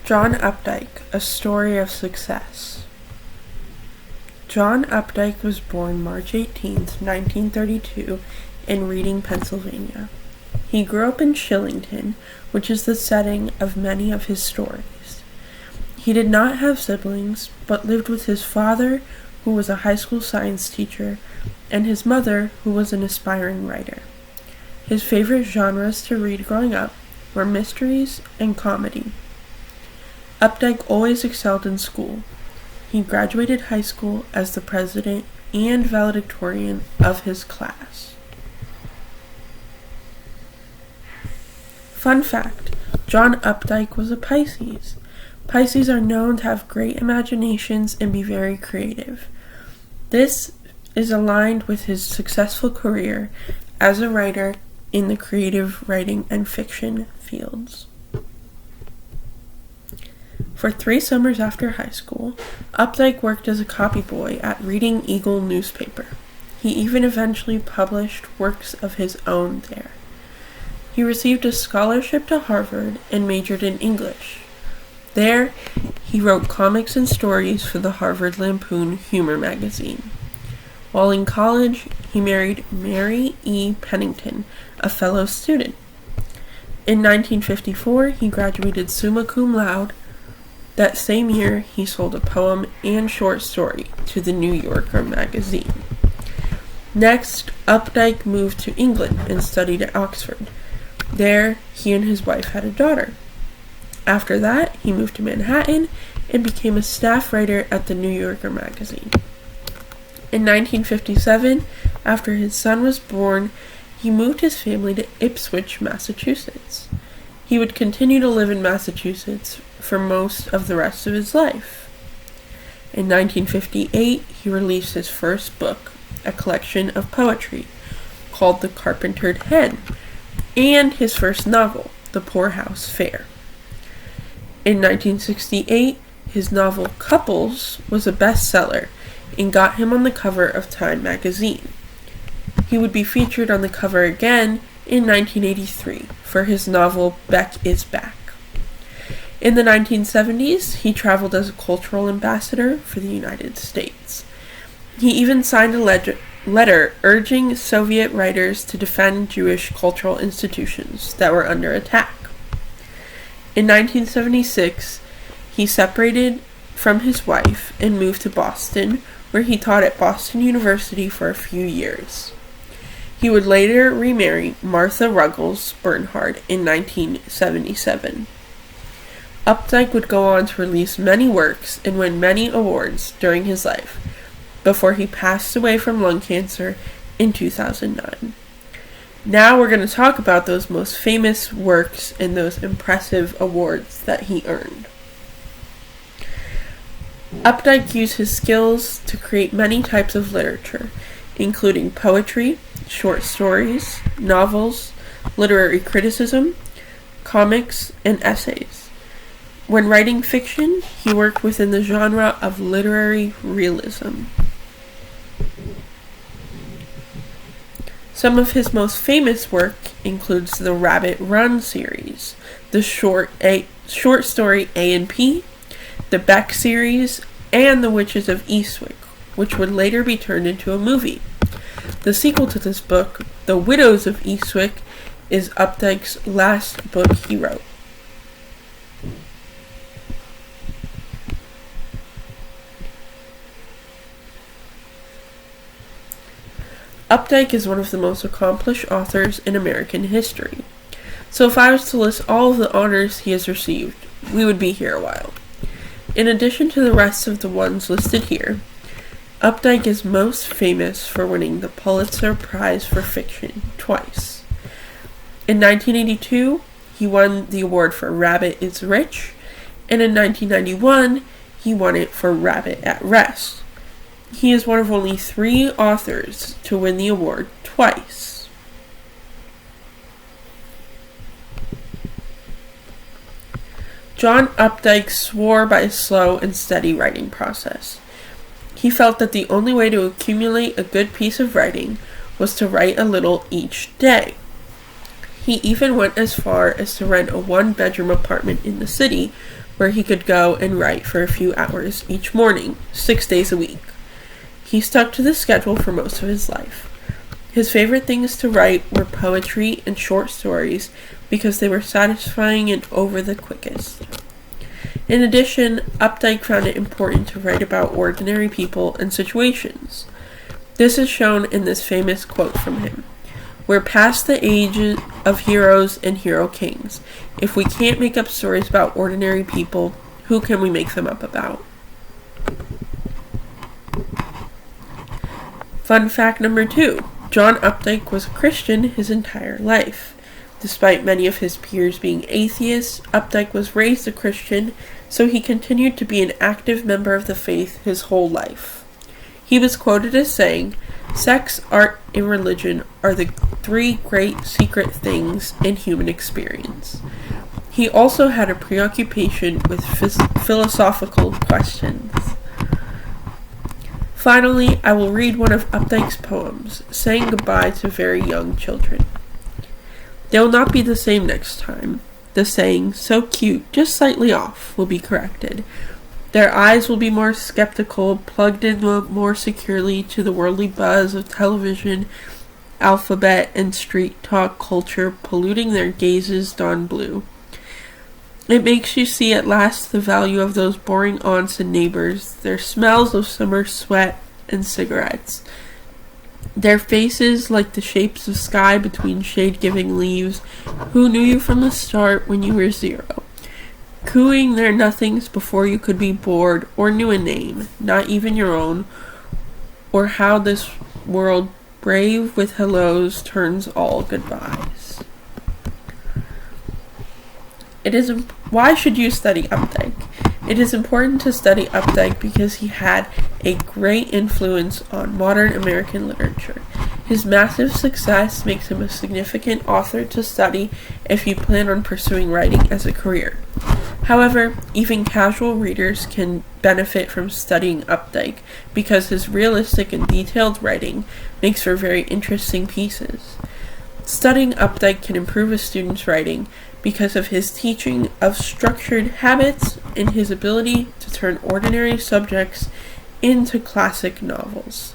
John Updike, A Story of Success. John Updike was born March 18, 1932, in Reading, Pennsylvania. He grew up in Shillington, which is the setting of many of his stories. He did not have siblings, but lived with his father, who was a high school science teacher, and his mother, who was an aspiring writer. His favorite genres to read growing up were mysteries and comedy. Updike always excelled in school. He graduated high school as the president and valedictorian of his class. Fun fact, John Updike was a Pisces. Pisces are known to have great imaginations and be very creative. This is aligned with his successful career as a writer in the creative writing and fiction fields. For 3 summers after high school, Updike worked as a copyboy at Reading Eagle newspaper. He even eventually published works of his own there. He received a scholarship to Harvard and majored in English. There, he wrote comics and stories for the Harvard Lampoon humor magazine. While in college, he married Mary E. Pennington, a fellow student. In 1954, he graduated summa cum laude. That same year, he sold a poem and short story to the New Yorker magazine. Next, Updike moved to England and studied at Oxford. There, he and his wife had a daughter. After that, he moved to Manhattan and became a staff writer at the New Yorker magazine. In 1957, after his son was born, he moved his family to Ipswich, Massachusetts. He would continue to live in Massachusetts for most of the rest of his life. In 1958, he released his first book, a collection of poetry called The Carpentered Hen, and his first novel, The Poorhouse Fair. In 1968, his novel Couples was a bestseller and got him on the cover of Time magazine. He would be featured on the cover again in 1983 for his novel Beck is Back. In the 1970s, he traveled as a cultural ambassador for the United States. He even signed a letter urging Soviet writers to defend Jewish cultural institutions that were under attack. In 1976, he separated from his wife and moved to Boston, where he taught at Boston University for a few years. He would later remarry Martha Ruggles Bernhard in 1977. Updike would go on to release many works and win many awards during his life, before he passed away from lung cancer in 2009. Now we're going to talk about those most famous works and those impressive awards that he earned. Updike used his skills to create many types of literature, including poetry, short stories, novels, literary criticism, comics, and essays. When writing fiction, he worked within the genre of literary realism. Some of his most famous work includes the Rabbit Run series, the short story A&P, the Beck series, and The Witches of Eastwick, which would later be turned into a movie. The sequel to this book, The Widows of Eastwick, is Updike's last book he wrote. Updike is one of the most accomplished authors in American history. So if I was to list all of the honors he has received, we would be here a while. In addition to the rest of the ones listed here, Updike is most famous for winning the Pulitzer Prize for Fiction twice. In 1982, he won the award for Rabbit is Rich, and in 1991, he won it for Rabbit at Rest. He is one of only 3 authors to win the award twice. John Updike swore by a slow and steady writing process. He felt that the only way to accumulate a good piece of writing was to write a little each day. He even went as far as to rent a one-bedroom apartment in the city where he could go and write for a few hours each morning, 6 days a week. He stuck to the schedule for most of his life. His favorite things to write were poetry and short stories because they were satisfying and over the quickest. In addition, Updike found it important to write about ordinary people and situations. This is shown in this famous quote from him. "We're past the age of heroes and hero kings. If we can't make up stories about ordinary people, who can we make them up about?" Fun fact number 2. John Updike was a Christian his entire life. Despite many of his peers being atheists, Updike was raised a Christian, so he continued to be an active member of the faith his whole life. He was quoted as saying, "Sex, art, and religion are the 3 great secret things in human experience." He also had a preoccupation with philosophical questions. Finally, I will read one of Updike's poems, saying goodbye to very young children. "They'll not be the same next time. The saying, 'so cute, just slightly off,' will be corrected. Their eyes will be more skeptical, plugged in more securely to the worldly buzz of television, alphabet, and street talk culture polluting their gazes dawn blue. It makes you see at last the value of those boring aunts and neighbors, their smells of summer sweat and cigarettes, their faces like the shapes of sky between shade-giving leaves, who knew you from the start when you were 0. Cooing their nothings before you could be bored or knew a name, not even your own, or how this world brave with hellos turns all goodbyes." Why should you study Updike? It is important to study Updike because he had a great influence on modern American literature. His massive success makes him a significant author to study if you plan on pursuing writing as a career. However, even casual readers can benefit from studying Updike because his realistic and detailed writing makes for very interesting pieces. Studying Updike can improve a student's writing because of his teaching of structured habits and his ability to turn ordinary subjects into classic novels.